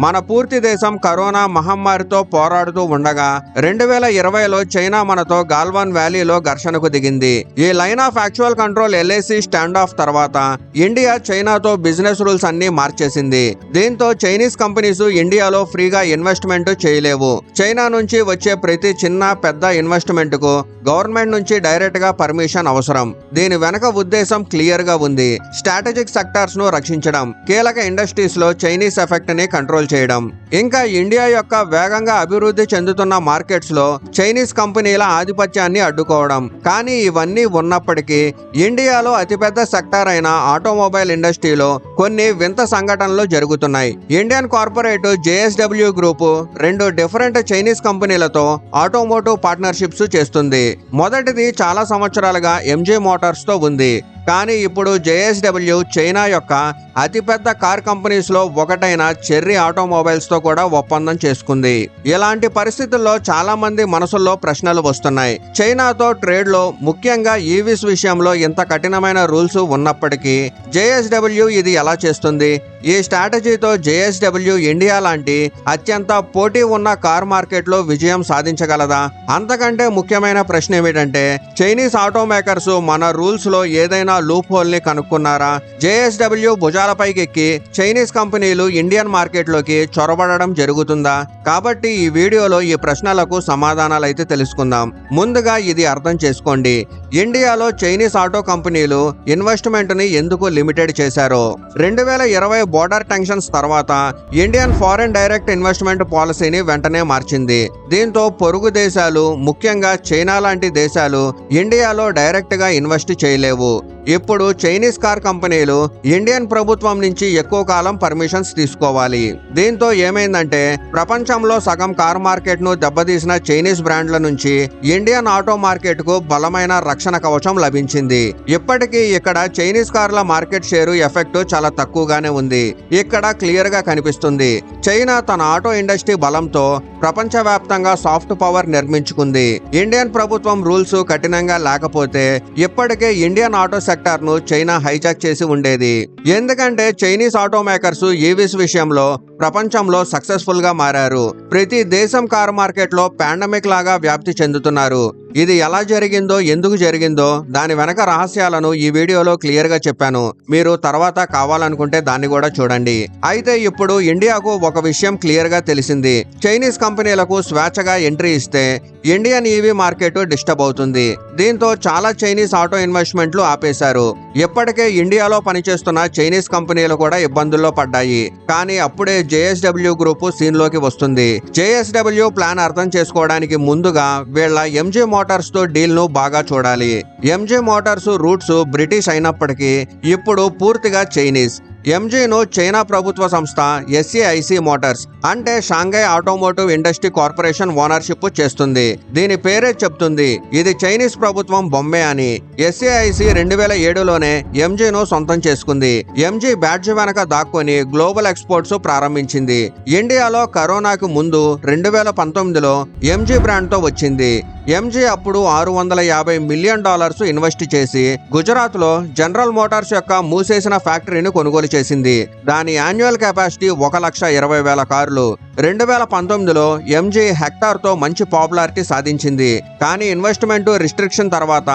మన పూర్తి దేశం కరోనా మహమ్మారితో పోరాడుతూ ఉండగా 2020లో చైనా మనతో గాల్వాన్ వ్యాలీలో ఘర్షణకు దిగింది. ఈ line of actual control LAC stand of తర్వాత ఇండియా చైనాతో బిజినెస్ రూల్స్ అన్ని మార్చేసింది. దీంతో చైనీస్ కంపెనీస్ ఇండియాలో ఫ్రీగా ఇన్వెస్ట్మెంట్ చేయలేవు. చైనా నుంచి వచ్చే ప్రతి చిన్న పెద్ద ఇన్వెస్ట్మెంట్ కు గవర్నమెంట్ నుంచి డైరెక్ట్ గా పర్మిషన్ అవసరం. దీని వెనక ఉద్దేశం క్లియర్ గా ఉంది. స్ట్రాటజిక్ సెక్టార్స్ ను రక్షించడం, కీలక ఇండస్ట్రీస్ లో చైనీస్ ఎఫెక్ట్ ని కంట్రోల్ చేయడం, ఇంకా ఇండియా యొక్క వేగంగా అభివృద్ధి చెందుతున్న మార్కెట్స్ లో చైనీస్ కంపెనీల ఆధిపత్యాన్ని అడ్డుకోవడం. కానీ ఇవన్నీ ఉన్నప్పటికీ ఇండియాలో అతిపెద్ద సెక్టార్ అయిన ఆటోమొబైల్ ఇండస్ట్రీలో కొన్ని వింత సంఘటనలు జరుగుతున్నాయి. Indian corporate JSW group 2 different Chinese కంపెనీలతో ఆటోమోటివ్ పార్ట్నర్షిప్స్ చేస్తుంది. మొదటిది చాలా సంవత్సరాలుగా MG మోటార్స్ తో ఉంది. కానీ ఇప్పుడు JSW చైనా యొక్క అతిపెద్ద కార్ కంపెనీస్ లో ఒకటైన చెర్రీ ఆటోమొబైల్స్ తో కూడా ఒప్పందం చేసుకుంది. ఇలాంటి పరిస్థితుల్లో చాలా మంది మనసుల్లో ప్రశ్నలు వస్తున్నాయి. చైనాతో ట్రేడ్ లో ముఖ్యంగా EVs విషయంలో ఇంత కఠినమైన రూల్స్ ఉన్నప్పటికీ JSW ఇది ఎలా చేస్తుంది? ఈ స్ట్రాటజీతో JSW ఇండియా లాంటి అత్యంత పోటీ ఉన్న కార్ మార్కెట్ లో విజయం సాధించగలదా? అంతకంటే ముఖ్యమైన ప్రశ్న ఏమిటంటే చైనీస్ ఆటో మేకర్స్ మన రూల్స్ లో ఏదైనా లూప్ హోల్ ని కనుక్కున్నారా? JSW భుజాలపైకి ఎక్కి చైనీస్ కంపెనీలు ఇండియన్ మార్కెట్ లోకి చొరబడడం జరుగుతుందా? కాబట్టి ఈ వీడియోలో ఈ ప్రశ్నలకు సమాధానాలు అయితే తెలుసుకుందాం. ముందుగా ఇది అర్థం చేసుకోండి, ఇండియాలో చైనీస్ ఆటో కంపెనీలు ఇన్వెస్ట్మెంట్ ని ఎందుకు లిమిటెడ్ చేశారో. 2020 బోర్డర్ టెన్షన్స్ తర్వాత ఇండియన్ ఫారెన్ డైరెక్ట్ ఇన్వెస్ట్మెంట్ పాలసీని వెంటనే మార్చింది. దీంతో పొరుగు దేశాలు, ముఖ్యంగా చైనా లాంటి దేశాలు ఇండియాలో డైరెక్ట్ గా ఇన్వెస్ట్ చేయలేవు. ఇప్పుడు చైనీస్ కార్ కంపెనీలు ఇండియన్ ప్రభుత్వం నుంచి ఎక్కువ కాలం పర్మిషన్స్ తీసుకోవాలి. దీంతో ఏమైందంటే ప్రపంచంలో సగం కార్ మార్కెట్ ను దెబ్బతీసిన చైనీస్ బ్రాండ్ల నుంచి ఇండియన్ ఆటో మార్కెట్ కు బలమైన రక్షణ కవచం లభించింది. ఇప్పటికీ ఇక్కడ చైనీస్ కార్ల మార్కెట్ షేరు ఎఫెక్ట్ చాలా తక్కువగానే ఉంది. ఇక్కడ క్లియర్ గా కనిపిస్తుంది, చైనా తన ఆటో ఇండస్ట్రీ బలంతో ప్రపంచవ్యాప్తంగా సాఫ్ట్ పవర్ నిర్మించుకుంది. ఇండియన్ ప్రభుత్వం రూల్స్ కఠినంగా లేకపోతే ఇప్పటికే ఇండియన్ ఆటో సెక్టార్ ను చైనా హైజాక్ చేసి ఉండేది. ఎందుకంటే చైనీస్ ఆటో మేకర్స్ EVs విషయంలో ప్రపంచంలో సక్సెస్ఫుల్ గా మారారు. ప్రతి దేశం కార్ మార్కెట్ లో పాండమిక్ లాగా వ్యాప్తి చెందుతున్నారు. ఇది ఎలా జరిగిందో, ఎందుకు జరిగిందో దాని వెనక రహస్యాలను ఈ వీడియోలో క్లియర్ గా చెప్పాను. మీరు తర్వాత కావాలనుకుంటే దాన్ని కూడా చూడండి. అయితే ఇప్పుడు ఇండియాకు ఒక విషయం క్లియర్ గా తెలిసింది, చైనీస్ కంపెనీలకు స్వేచ్ఛగా ఎంట్రీ ఇస్తే ఇండియన్ EV మార్కెట్ డిస్టర్బ్ అవుతుంది. దీంతో చాలా చైనీస్ ఆటో ఇన్వెస్ట్మెంట్లు ఆపేశారు. ఇప్పటికే ఇండియాలో పనిచేస్తున్న చైనీస్ కంపెనీలు కూడా ఇబ్బందుల్లో పడ్డాయి. కానీ అప్పుడే JSW గ్రూప్ సీన్ లోకి వస్తుంది. JSW ప్లాన్ అర్థం చేసుకోవడానికి ముందుగా వీళ్ళ MG మోటార్స్ తో డీల్ ను బాగా చూడాలి. MG మోటార్స్ రూట్స్ బ్రిటిష్ అయినప్పటికీ ఇప్పుడు పూర్తిగా చైనీస్. MGను చైనా ప్రభుత్వ సంస్థ SAIC మోటార్స్ అంటే Shanghai automotive industry corporation ownership చేస్తుంది. దీని పేరే చెప్తుంది, ఇది చైనీస్ ప్రభుత్వం బొమ్మే అని. SAIC 2007లోనే MGను సొంతం చేసుకుంది. MG బ్యాడ్జ్ వెనక దాక్కుని గ్లోబల్ ఎక్స్పోర్ట్స్ ప్రారంభించింది. ఇండియాలో కరోనాకు ముందు 2019లో MG బ్రాండ్ తో వచ్చింది. MG అప్పుడు $650 మిలియన్ ఇన్వెస్ట్ చేసి గుజరాత్ లో జనరల్ మోటార్స్ యొక్క మూసేసిన ఫ్యాక్టరీని కొనుగోలు చేసింది. దాని యాన్యువల్ కెపాసిటీ 1,20,000 కార్లు. 2019లో MG హెక్టార్ తో మంచి పాపులారిటీ సాధించింది. కానీ ఇన్వెస్ట్మెంట్ రిస్ట్రిక్షన్ తర్వాత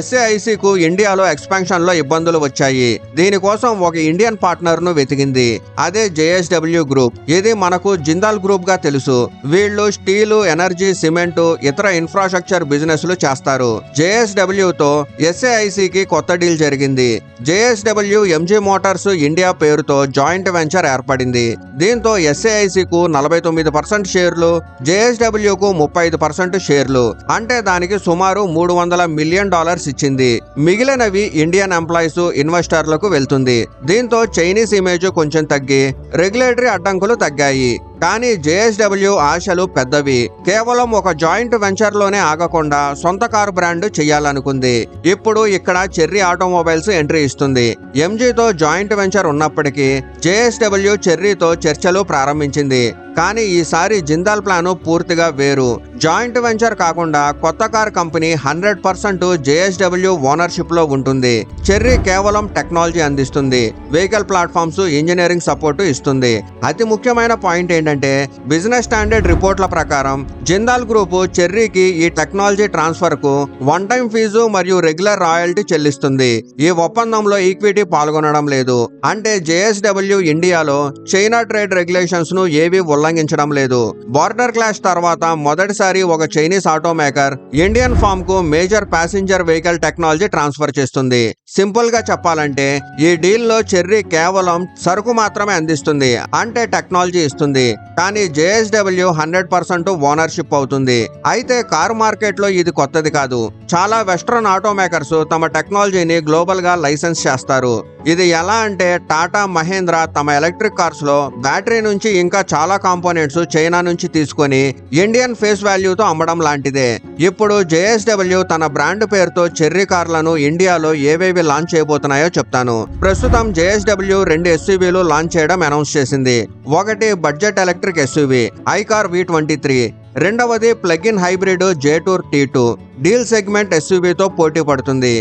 SAIC కు ఇండియాలో ఎక్స్పాన్షన్ లో ఇబ్బందులు వచ్చాయి. దీనికోసం ఒక ఇండియన్ పార్ట్నర్ ను వెతికింది. అదే JSW గ్రూప్. ఇది మనకు జిందాల్ గ్రూప్ గా తెలుసు. వీళ్ళు స్టీలు, ఎనర్జీ, సిమెంట్, ఇతర ఇన్ఫ్రాస్ట్రక్చర్ బిజినెస్లు చేస్తారు. JSW తో SAIC కి కొత్త డీల్ జరిగింది. JSW MG మోటార్స్ ఇండియా పేరుతో జాయింట్ వెంచర్ ఏర్పడింది. దీంతో SAIC కు 49% షేర్లు, JSW కు 35% షేర్లు, అంటే దానికి సుమారు $300 మిలియన్ ఇచ్చింది. మిగిలినవి ఇండియన్ ఎంప్లాయీస్, ఇన్వెస్టర్లకు వెళ్తుంది. దీంతో చైనీస్ ఇమేజ్ కొంచెం తగ్గి రెగ్యులేటరీ అడ్డంకులు తగ్గాయి. కానీ JSW ఆశలు పెద్దవి. కేవలం ఒక జాయింట్ వెంచర్ లోనే ఆగకుండా సొంత కారు బ్రాండ్ చేయాలనుకుంది. ఇప్పుడు ఇక్కడ చెర్రీ ఆటోమొబైల్స్ ఎంట్రీ ఇస్తుంది. MGతో జాయింట్ వెంచర్ ఉన్నప్పటికీ JSW చెర్రీతో చర్చలు ప్రారంభించింది. కానీ ఈసారి జిందాల్ ప్లాను పూర్తిగా వేరు. జాయింట్ వెంచర్ కాకుండా కొత్త కార్ కంపెనీ 100% JSW ఓనర్షిప్ లో ఉంటుంది. చెర్రీ కేవలం టెక్నాలజీ అందిస్తుంది, వెహికల్ ప్లాట్ఫామ్స్, ఇంజనీరింగ్ సపోర్టు ఇస్తుంది. అతి ముఖ్యమైన పాయింట్ ఏంటంటే బిజినెస్ స్టాండర్డ్ రిపోర్ట్ల ప్రకారం జిందాల్ గ్రూప్ చెర్రీకి ఈ టెక్నాలజీ ట్రాన్స్ఫర్ కు వన్ టైం ఫీజు మరియు రెగ్యులర్ రాయల్టీ చెల్లిస్తుంది. ఈ ఒప్పందంలో ఈక్విటీ పాల్గొనడం లేదు. అంటే JSW ఇండియాలో చైనా ట్రేడ్ రెగ్యులేషన్స్ ను ఏవి ఉల్లంఘించడం లేదు. బార్డర్ క్లాష్ తర్వాత మొదటిసారి ఒక చైనీస్ ఆటోమేకర్ ఇండియన్ ఫామ్ కు major passenger vehicle technology transfer చేస్తుంది. సింపుల్ గా చెప్పాలంటే ఈ డీల్ లో చెర్రీ కేవలం సరుకు మాత్రమే అందిస్తుంది, అంటే టెక్నాలజీ ఇస్తుంది. కానీ JSW 100% ఓనర్షిప్ అవుతుంది. అయితే కార్ మార్కెట్ లో ఇది కొత్తది కాదు. చాలా వెస్ట్రన్ ఆటోమేకర్స్ తమ టెక్నాలజీని గ్లోబల్ గా లైసెన్స్ చేస్తారు. ఇది ఎలా అంటే టాటా, మహేంద్ర తమ ఎలక్ట్రిక్ కార్స్ లో బ్యాటరీ నుంచి ఇంకా చాలా కాంపోనెంట్స్ చైనా నుంచి తీసుకొని ఇండియన్ ఫేస్ వాల్యూతో అమ్మడం లాంటిదే. ఇప్పుడు JSW తన బ్రాండ్ పేరుతో చెర్రీ కార్లను ఇండియాలో ఏవేవి లాంచ్ చేయబోతున్నాయో చెప్తాను. ప్రస్తుతం JSW 2 SUVలు లాంచ్ చేయడం అనౌన్స్ చేసింది. ఒకటి budget electric SUV iCar V23, రెండవది plug in hybrid Jetour T2 deal segment SUVతో పోటీ పడుతుంది.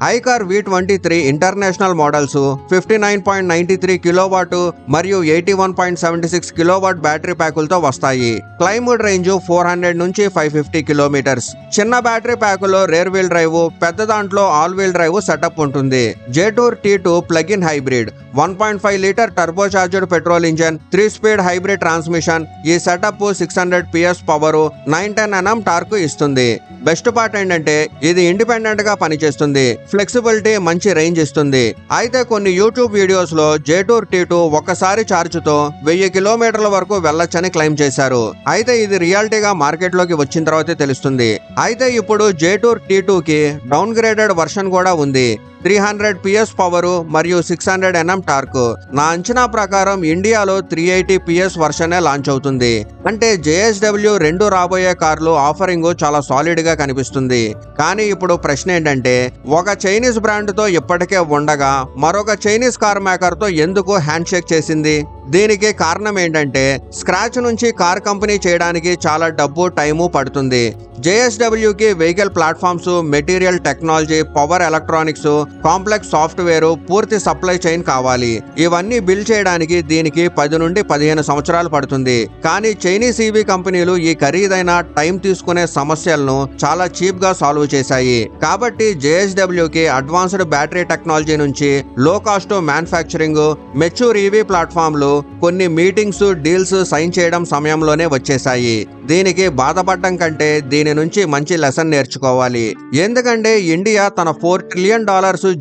ICAR V23 international models 59.93 kilowatt మరియు 81.76 కిలోవాట్ బ్యాటరీ ప్యాకులతో వస్తాయి. క్లైమ్డ్ రేంజ్ 400 నుంచి 550 కిలోమీటర్స్. చిన్న బ్యాటరీ ప్యాకులో రేర్ వీల్ డ్రైవ్, పెద్ద దాంట్లో ఆల్ వీల్ డ్రైవ్ సెటప్ ఉంటుంది. Jetour T2 plug in hybrid 1.5 litre turbo charged petrol engine, 3 speed hybrid transmission. ఈ setup 600 PS power, 910 Nm torque ఇస్తుంది. Best part ఏంటంటే ఇది ఇండిపెండెంట్ గా పనిచేస్తుంది, ఫ్లెక్సిబిలిటీ, మంచి రేంజ్ ఇస్తుంది. అయితే కొన్ని యూట్యూబ్ వీడియోస్ లో జెటూర్ T2 ఒక్కసారి ఛార్జ్ తో 1000 కిలోమీటర్ల వరకు వెళ్ళొచ్చని క్లెయిమ్ చేశారు. అయితే ఇది రియాలిటీగా మార్కెట్ లోకి వచ్చిన తర్వాతే తెలుస్తుంది. అయితే ఇప్పుడు జెటూర్ T2 కి డౌన్ గ్రేడెడ్ వర్షన్ కూడా ఉంది. 300 PS పవర్ మరియు 600 Nm టార్క్. నా అంచనా ప్రకారం ఇండియాలో 380 PS వర్షనే లాంచ్ అవుతుంది. అంటే JSW 2 రాబోయే కార్లు ఆఫరింగ్ చాలా సాలిడ్ గా కనిపిస్తుంది. కానీ ఇప్పుడు ప్రశ్న ఏంటంటే ఒక చైనీస్ బ్రాండ్ తో ఇప్పటికే ఉండగా మరొక చైనీస్ కార్ మేకర్ తో ఎందుకు హ్యాండ్ షేక్ చేసింది? దీనికి కారణం ఏంటంటే స్క్రాచ్ నుంచి కార్ కంపెనీ చేయడానికి చాలా డబ్బు, టైము పడుతుంది. JSW కి vehicle platforms, material technology, power electronics, complex software, పూర్తి సప్లై చైన్ కావాలి. ఇవన్నీ బిల్డ్ చేయడానికి దీనికి 10 నుండి 15 సంవత్సరాలు పడుతుంది. కానీ చైనీస్ EV కంపెనీలు ఈ ఖరీదైన, టైం తీసుకునే సమస్యలను చాలా చీప్ గా సాల్వ్ చేశాయి. కాబట్టి JSW కి అడ్వాన్స్డ్ బ్యాటరీ టెక్నాలజీ నుంచి లో కాస్ట్ మ్యానుఫ్యాక్చరింగ్, మెచ్యూర్ EV ప్లాట్ఫామ్లు, కొన్ని మీటింగ్స్, డీల్స్ సైన్ చేయడం సమయంలోనే వచ్చేసాయి. దీనికి బాధపడటం కంటే దీని నుంచి మంచి లెసన్ నేర్చుకోవాలి. ఎందుకంటే ఇండియా తన $4 ట్రిలియన్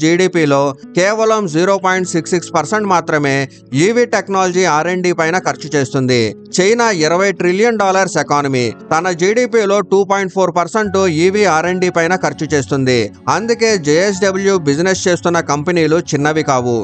GDPలో కేవలం 0.66% మాత్రమే EV టెక్నాలజీ R&D పైన ఖర్చు చేస్తుంది. చైనా $20 ట్రిలియన్ ఎకానమీ, తన GDPలో 2.4% EV R&D పైన ఖర్చు చేస్తుంది. అందుకే JSW బిజినెస్ చేస్తున్న కంపెనీలు చిన్నవి కావు.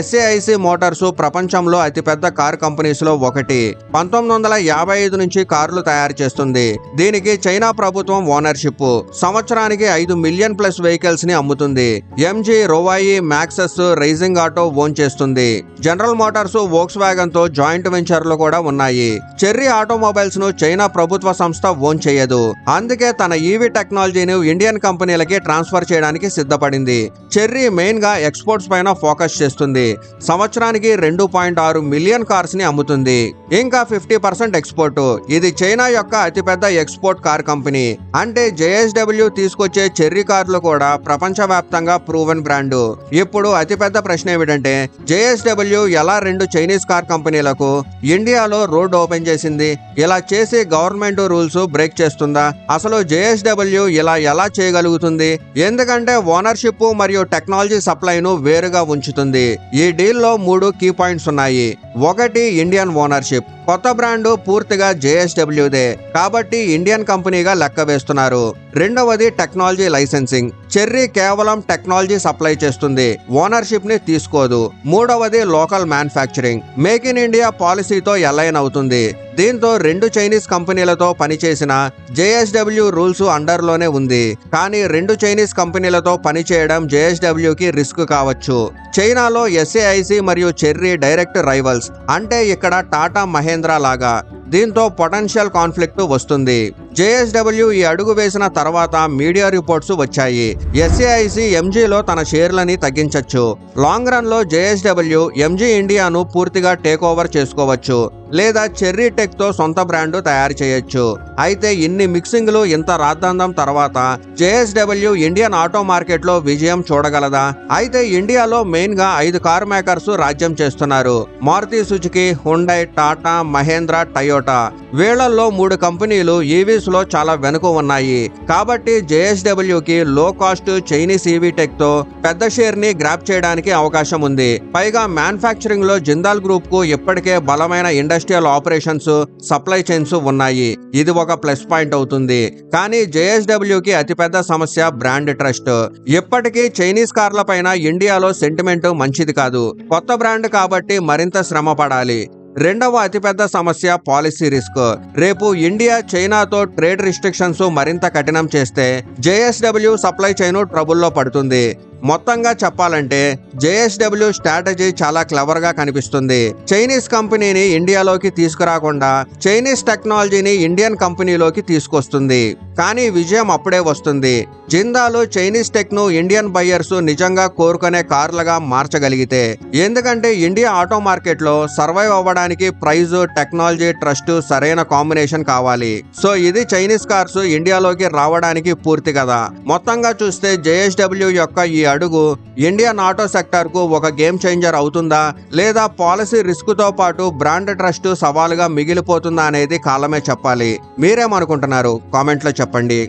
SAIC మోటార్స్ ప్రపంచంలో అతిపెద్ద కార్ కంపెనీస్ లో ఒకటి. 1955 నుంచి కార్లు తయారు చేస్తుంది. దీనికి చైనా ప్రభుత్వం ఓనర్షిప్. సంవత్సరానికి 5 మిలియన్ ప్లస్ వెహికల్స్ ని అమ్ముతుంది. MG, రోవాయి, మ్యాక్సెస్, రైజింగ్ ఆటో ఓన్ చేస్తుంది. జనరల్ మోటార్స్, వోక్స్ వ్యాగన్ తో జాయింట్ వెంచర్లు కూడా ఉన్నాయి. చెర్రీ ఆటోమొబైల్స్ ను చైనా ప్రభుత్వ సంస్థ ఓన్ చేయదు. అందుకే తన EV టెక్నాలజీని ఇండియన్ కంపెనీలకి ట్రాన్స్ఫర్ చేయడానికి సిద్ధపడింది. చెర్రీ మెయిన్ గా ఎక్స్పోర్ట్స్ పైన ఫోకస్ చేస్తుంది. సంవత్సరానికి 2.6 మిలియన్ కార్స్ ని అమ్ముతుంది. ఇంకా 50% ఎక్స్పోర్ట్. ఇది చైనా యొక్క అతిపెద్ద ఎక్స్పోర్ట్ కార్ కంపెనీ. అంటే JSW తీసుకొచ్చే చెర్రీ కార్లు కూడా ప్రపంచవ్యాప్తంగా ప్రూవెన్ బ్రాండ్. ఇప్పుడు అతిపెద్ద ప్రశ్న ఏమిటంటే JSW ఎలా 2 చైనీస్ కార్ కంపెనీలకు ఇండియాలో రోడ్ ఓపెన్ చేసింది? ఇలా చేసి గవర్నమెంట్ రూల్స్ బ్రేక్ చేస్తుందా? అసలు JSW ఇలా ఎలా చేయగలుగుతుంది? ఎందుకంటే ఓనర్షిప్ మరియు టెక్నాలజీ సప్లైను వేరుగా ఉంచుతుంది. ఈ డీల్ లో 3 కీ పాయింట్స్ ఉన్నాయి. ఒకటి ఇండియన్ ఓనర్షిప్. కొత్త బ్రాండ్ పూర్తిగా JSWదే కాబట్టి ఇండియన్ కంపెనీగా లెక్క వేస్తున్నారు. రెండవది టెక్నాలజీ లైసెన్సింగ్. చెర్రీ కేవలం టెక్నాలజీ సప్లై చేస్తుంది, ఓనర్షిప్ ని తీసుకోదు. మూడవది local manufacturing. Make in India పాలసీతో అలైన్ అవుతుంది. దీంతో 2 చైనీస్ కంపెనీలతో పనిచేసిన JSW రూల్స్ అండర్ లోనే ఉంది. కానీ 2 చైనీస్ కంపెనీలతో పనిచేయడం JSW కి రిస్క్ కావచ్చు. చైనాలో SAIC మరియు చెర్రీ డైరెక్ట్ రైవల్స్. అంటే ఇక్కడ టాటా, మహేంద్ర లాగా. దీంతో పొటెన్షియల్ కాన్ఫ్లిక్ట్ వస్తుంది. జేఎస్డబ్ల్యూ ఈ అడుగు వేసిన తర్వాత మీడియా రిపోర్ట్స్ వచ్చాయి. ఎస్ఏఐసి ఎంజీలో తన షేర్లని తగ్గించొచ్చు. లాంగ్ రన్ లో జేఎస్డబ్ల్యూ ఎంజీ ఇండియాను పూర్తిగా టేక్ ఓవర్ చేసుకోవచ్చు, లేదా చెర్రీ టెక్ తో సొంత బ్రాండ్ తయారు చేయొచ్చు. అయితే ఇన్ని మిక్సింగ్లు, ఇంత రాద్ధాంతం తర్వాత జేఎస్డబ్ల్యూ ఇండియన్ ఆటో మార్కెట్ లో విజయం చూడగలదా? అయితే ఇండియాలో మెయిన్ గా 5 కార్ మేకర్స్ రాజ్యం చేస్తున్నారు. Maruti Suzuki, Hyundai, Tata, Mahindra, Toyota. వీళ్లలో 3 కంపెనీలు ఈవీస్ లో చాలా వెనుక ఉన్నాయి. కాబట్టి జేఎస్డబ్ల్యూకి లో కాస్ట్ చైనీస్ ఈవీ టెక్ తో పెద్ద షేర్ ని గ్రాప్ చేయడానికి అవకాశం ఉంది. పైగా మ్యానుఫ్యాక్చరింగ్ లో జిందాల్ గ్రూప్ కు ఇప్పటికే బలమైన ఇండస్ట్రియల్ ఆపరేషన్స్, సప్లై చైన్స్ ఉన్నాయి. ఇది ఒక ప్లస్ పాయింట్ అవుతుంది. కానీ జేఎస్డబ్ల్యూకి అతిపెద్ద సమస్య బ్రాండ్ ట్రస్ట్. ఇప్పటికీ చైనీస్ కార్ల పైన ఇండియాలో సెంటిమెంట్ మంచిది కాదు. కొత్త బ్రాండ్ కాబట్టి మరింత శ్రమ పడాలి. రెండవ అతిపెద్ద సమస్య పాలసీ రిస్క్. రేపు ఇండియా చైనాతో ట్రేడ్ రిస్ట్రిక్షన్స్ మరింత కఠినం చేస్తే జేఎస్డబ్ల్యూ సప్లై చైన్ ట్రబుల్లో పడుతుంది. మొత్తంగా చెప్పాలంటే జేఎస్డబ్ల్యూ స్ట్రాటజీ చాలా క్లవర్ గా కనిపిస్తుంది. చైనీస్ కంపెనీని ఇండియాలోకి తీసుకురాకుండా చైనీస్ టెక్నాలజీని ఇండియన్ కంపెనీలోకి తీసుకొస్తుంది. కానీ విజయం అప్పుడే వస్తుంది. జిందాల్ చైనీస్ టెక్ ను ఇండియన్ బయ్యర్స్ నిజంగా కోరుకునే కార్లుగా మార్చగలిగితే. ఎందుకంటే ఇండియా ఆటో మార్కెట్ లో సర్వైవ్ అవ్వడానికి ప్రైజ్, టెక్నాలజీ, ట్రస్ట్ సరైన కాంబినేషన్ కావాలి. సో ఇది చైనీస్ కార్స్ ఇండియాలోకి రావడానికి పూర్తి కదా. మొత్తంగా చూస్తే జేఎస్డబ్ల్యూ యొక్క ఈ అడుగు ఇండియన్ ఆటో సెక్టర్ కు ఒక గేమ్ చేంజర్ అవుతుందా, లేదా పాలసీ రిస్క్ తో పాటు బ్రాండ్ ట్రస్ట్ సవాలుగా మిగిలిపోతుందా అనేది కాలమే చెప్పాలి. మీరేమనుకుంటున్నారు? కామెంట్లో చెప్పండి.